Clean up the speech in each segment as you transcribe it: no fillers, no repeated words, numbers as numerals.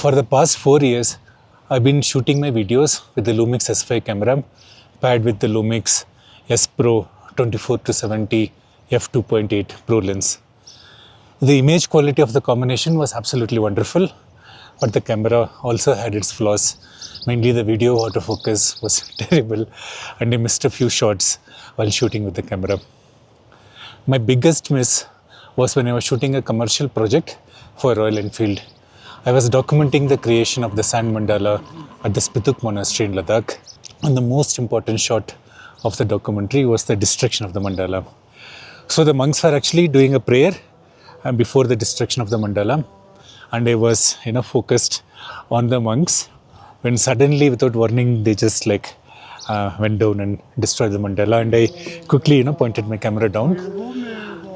For the past 4 years, I've been shooting my videos with the Lumix S5 camera paired with the Lumix S Pro 24-70 f2.8 Pro lens. The image quality of the combination was absolutely wonderful, but the camera also had its flaws. Mainly the video autofocus was terrible and I missed a few shots while shooting with the camera. My biggest miss was when I was shooting a commercial project for Royal Enfield. I was documenting the creation of the sand mandala at the Spituk monastery in Ladakh, and the most important shot of the documentary was the destruction of the mandala. So the monks were actually doing a prayer before the destruction of the mandala, and I was focused on the monks when suddenly, without warning, they just went down and destroyed the mandala, and I quickly pointed my camera down,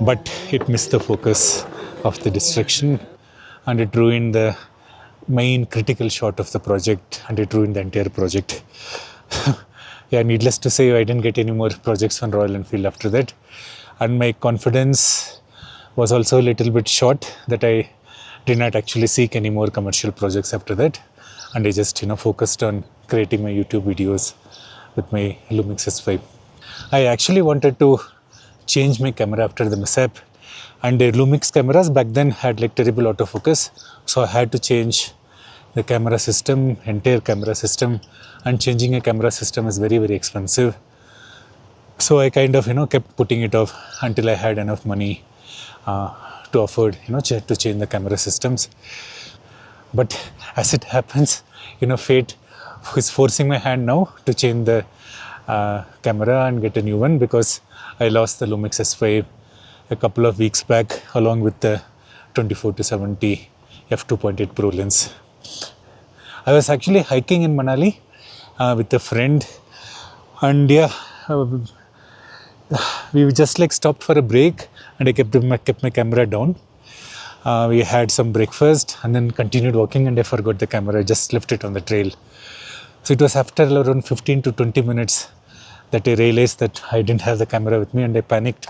but it missed the focus of the destruction and it ruined the main critical shot of the project, and it ruined the entire project. Yeah, needless to say, I didn't get any more projects from Royal Enfield after that, and my confidence was also a little bit short that I did not actually seek any more commercial projects after that, and I just focused on creating my YouTube videos with my Lumix S5. I actually wanted to change my camera after the mishap, and the Lumix cameras back then had terrible autofocus, so I had to change the camera system, entire camera system, and changing a camera system is very, very expensive. So I kind of kept putting it off until I had enough money to afford to change the camera systems. But as it happens, fate is forcing my hand now to change the camera and get a new one, because I lost the Lumix S5 a couple of weeks back along with the 24-70 f2.8 Pro lens. I was actually hiking in Manali with a friend, and we just stopped for a break, and I kept my camera down. We had some breakfast and then continued walking, and I forgot the camera. I just left it on the trail. So it was after around 15 to 20 minutes that I realized that I didn't have the camera with me, and I panicked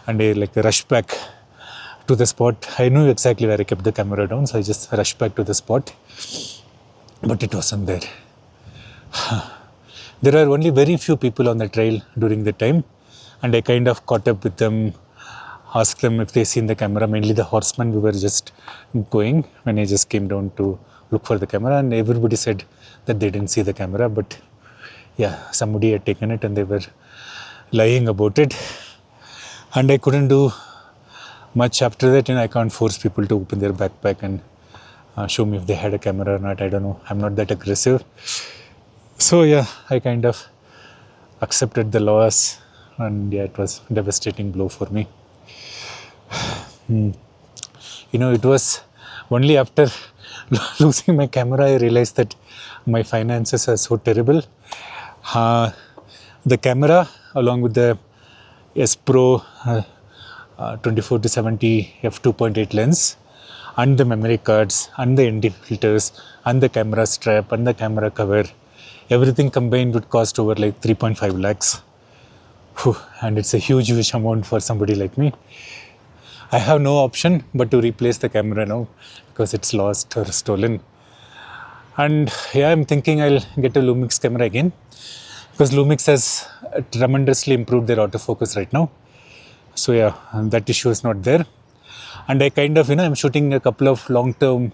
and I rushed back to the spot. I knew exactly where I kept the camera down, so I just rushed back to the spot, but it wasn't there. There are only very few people on the trail during the time, and I kind of caught up with them, asked them if they seen the camera, mainly the horsemen. We were just going when I just came down to look for the camera, and everybody said that they didn't see the camera, but yeah, somebody had taken it and they were lying about it, and I couldn't do much after that. I can't force people to open their backpack and show me if they had a camera or not. I don't know, I'm not that aggressive. So yeah, I kind of accepted the loss, and yeah, it was a devastating blow for me. It was only after losing my camera I realized that my finances are so terrible. The camera along with the S Pro 24-70 f2.8 lens and the memory cards and the ND filters and the camera strap and the camera cover, everything combined would cost over 3.5 lakhs. And it's a huge amount for somebody like me. I have no option but to replace the camera now because it's lost or stolen. And yeah, I'm thinking I'll get a Lumix camera again, because Lumix has tremendously improved their autofocus right now. So yeah, that issue is not there. And I kind of, I'm shooting a couple of long-term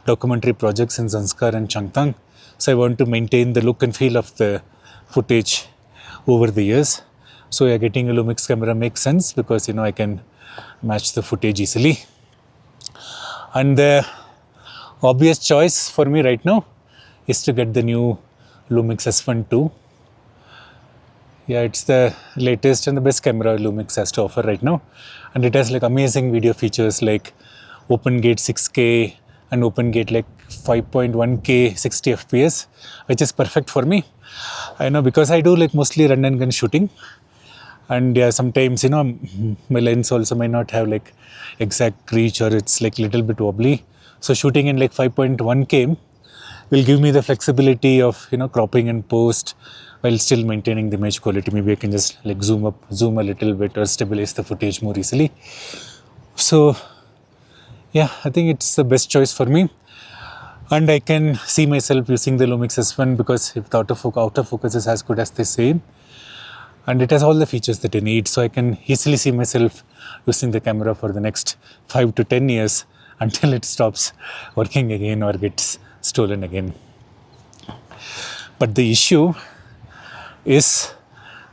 documentary projects in Zanskar and Changtang. So I want to maintain the look and feel of the footage over the years. So yeah, getting a Lumix camera makes sense because, I can match the footage easily. And the obvious choice for me right now is to get the new Lumix S1 II. Yeah, it's the latest and the best camera Lumix has to offer right now. And it has amazing video features like open gate 6K and open gate 5.1K 60 FPS, which is perfect for me. I know because I do mostly run and gun shooting. And yeah, sometimes, my lens also might not have exact reach, or it's little bit wobbly. So shooting in 5.1K will give me the flexibility of, cropping and post while still maintaining the image quality. Maybe I can just zoom a little bit or stabilize the footage more easily. So yeah, I think it's the best choice for me. And I can see myself using the Lumix S1 because if the autofocus is as good as they say, and it has all the features that I need, so I can easily see myself using the camera for the next 5 to 10 years until it stops working again or gets stolen again. But the issue is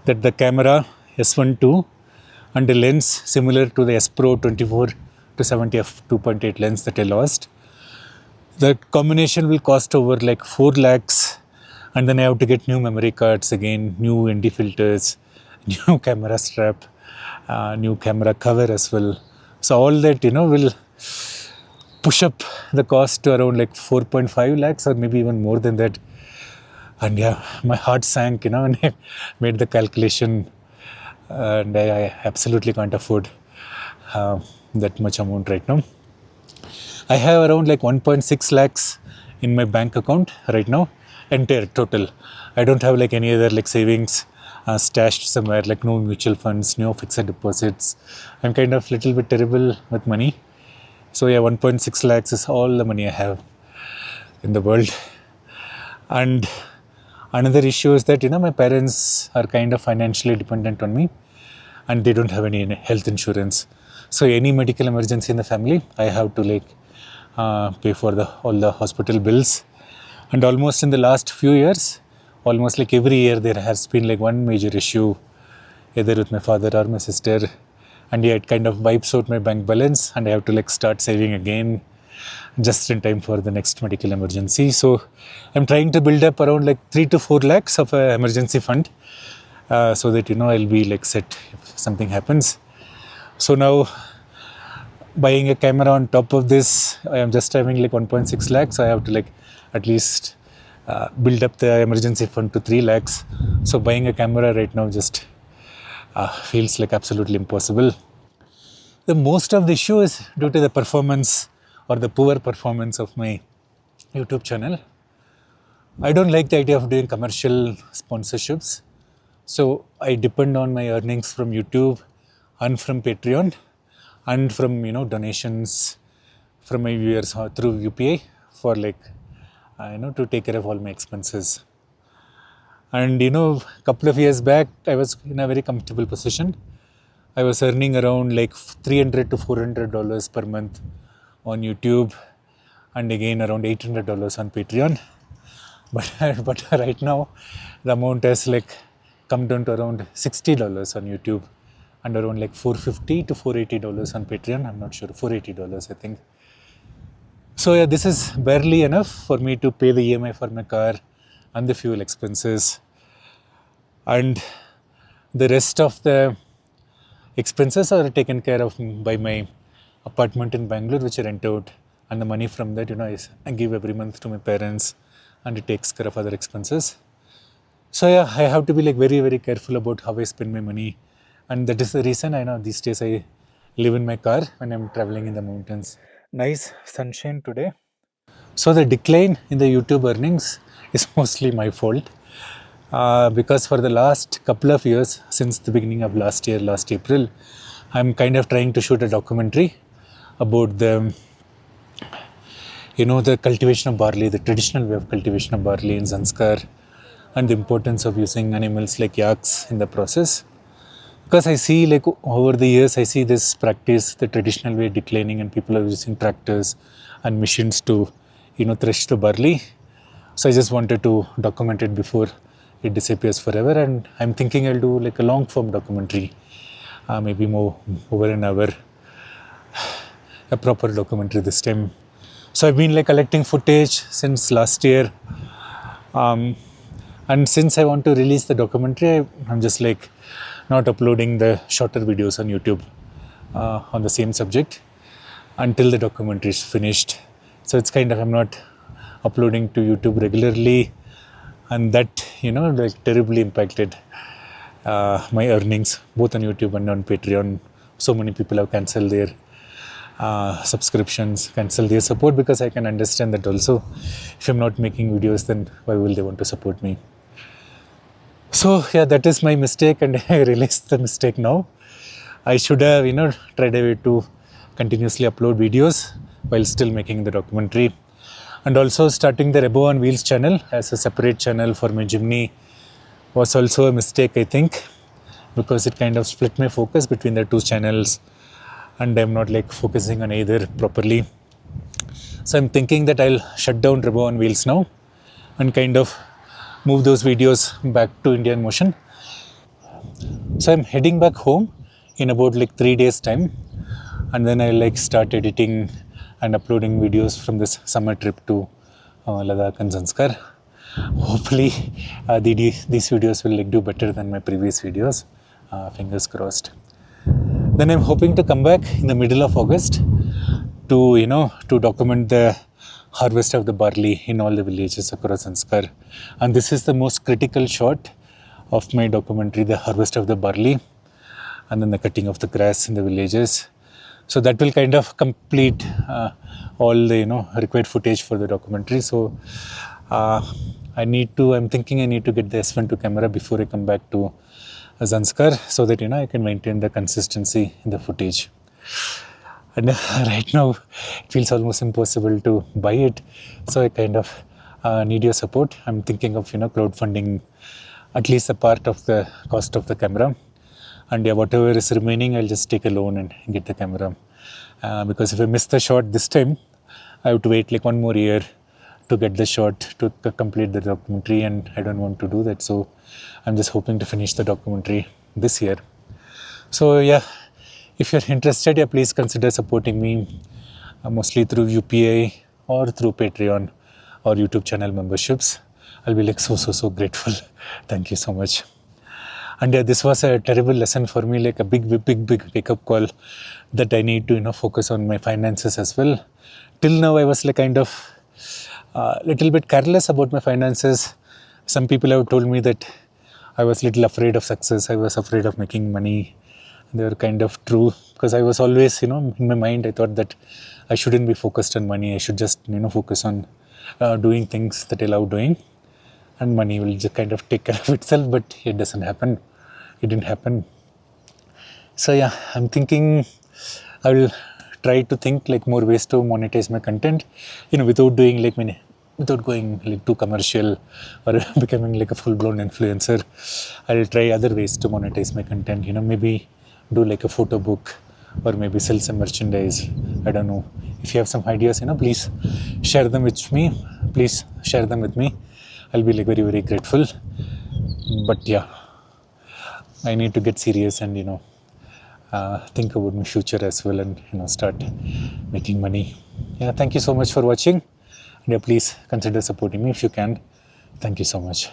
that the camera S1 II and a lens similar to the S Pro 24 to 70 f2.8 lens that I lost, the combination will cost over like 4 lakhs, and then I have to get new memory cards again, new ND filters, new camera strap, new camera cover as well. So all that will push up the cost to around like 4.5 lakhs or maybe even more than that. And yeah, my heart sank when I made the calculation, and I absolutely can't afford that much amount right now. I have around like 1.6 lakhs in my bank account right now, entire total. I don't have like any other like savings stashed somewhere, like no mutual funds, no fixed deposits. I'm kind of little bit terrible with money. So yeah, 1.6 lakhs is all the money I have in the world. And another issue is that my parents are kind of financially dependent on me, and they don't have any health insurance. So any medical emergency in the family, I have to like pay for all the hospital bills. And almost in the last few years, almost like every year, there has been like one major issue, either with my father or my sister, and yeah, it kind of wipes out my bank balance, and I have to like start saving again just in time for the next medical emergency. So I'm trying to build up around like 3 to 4 lakhs of an emergency fund, so that I'll be like set if something happens. So now, buying a camera on top of this, I am just having like 1.6 lakhs. So I have to like at least build up the emergency fund to 3 lakhs. So buying a camera right now just feels like absolutely impossible. The most of the issue is due to the performance or the poor performance of my YouTube channel. I don't like the idea of doing commercial sponsorships. So I depend on my earnings from YouTube and from Patreon and from donations from my viewers through UPI for like to take care of all my expenses. And a couple of years back, I was in a very comfortable position. I was earning around like $300 to $400 per month on YouTube, and again around $800 on Patreon. But right now, the amount has like come down to around $60 on YouTube and around like $450 to $480 on Patreon. I'm not sure, $480 I think. So yeah, this is barely enough for me to pay the EMI for my car and the fuel expenses, and the rest of the expenses are taken care of by my apartment in Bangalore, which I rent out, and the money from that I give every month to my parents, and it takes care of other expenses. So yeah, I have to be like very, very careful about how I spend my money, and that is the reason I know these days I live in my car when I'm traveling in the mountains. Nice sunshine today. So the decline in the YouTube earnings is mostly my fault, because for the last couple of years, since the beginning of last April, I'm kind of trying to shoot a documentary about the the cultivation of barley, the traditional way of cultivation of barley in Zanskar, and the importance of using animals like yaks in the process. Because I see like over the years, I see this practice, the traditional way, declining, and people are using tractors and machines to thresh the barley. So I just wanted to document it before it disappears forever, and I'm thinking I'll do like a long form documentary, maybe more over an hour, a proper documentary this time. So I've been like collecting footage since last year, and since I want to release the documentary, I'm just like not uploading the shorter videos on YouTube on the same subject until the documentary is finished. So it's kind of, I'm not uploading to YouTube regularly, and that like terribly impacted my earnings both on YouTube and on Patreon. So many people have cancelled their subscriptions, cancel their support, because I can understand that also. If I'm not making videos, then why will they want to support me? So yeah, that is my mistake, and I realized the mistake now. I should have tried a way to continuously upload videos while still making the documentary. And also starting the Rebo on Wheels channel as a separate channel for my Jimny was also a mistake, I think, because it kind of split my focus between the two channels and I'm not like focusing on either properly. So I'm thinking that I'll shut down Rebo on Wheels now and kind of move those videos back to Indian Motion. So I'm heading back home in about like 3 days time, and then I'll like start editing and uploading videos from this summer trip to Ladakh and Zanskar. Hopefully these videos will like do better than my previous videos. Fingers crossed. Then I'm hoping to come back in the middle of August to document the harvest of the barley in all the villages across Zanskar. And this is the most critical shot of my documentary, the harvest of the barley and then the cutting of the grass in the villages. So that will kind of complete all the required footage for the documentary. So I'm thinking I need to get the S1 II camera before I come back to Zanskar so that I can maintain the consistency in the footage. And right now it feels almost impossible to buy it, so I kind of need your support. I'm thinking of crowdfunding at least a part of the cost of the camera, and whatever is remaining I'll just take a loan and get the camera, because if I miss the shot this time I have to wait like 1 more year to get the shot to complete the documentary, and I don't want to do that. So I'm just hoping to finish the documentary this year. So yeah, if you're interested, please consider supporting me, mostly through UPI or through Patreon or YouTube channel memberships. I'll be like so grateful. Thank you so much. And this was a terrible lesson for me, like a big wake-up call that I need to focus on my finances as well. Till now I was like kind of little bit careless about my finances. Some people have told me that I was little afraid of success, I was afraid of making money. They were kind of true, because I was always, in my mind I thought that I shouldn't be focused on money. I should just, focus on doing things that I love doing, and money will just kind of take care of itself. But it doesn't happen. It didn't happen. So yeah, I'm thinking I will try to think like more ways to monetize my content, without doing like without going like too commercial or becoming like a full-blown influencer. I'll try other ways to monetize my content. Maybe do like a photo book, or maybe sell some merchandise. I don't know. If you have some ideas, please share them with me. Please share them with me. I'll be like very grateful. But yeah, I need to get serious and think about my future as well, and start making money. Yeah, thank you so much for watching. Yeah, please consider supporting me if you can. Thank you so much.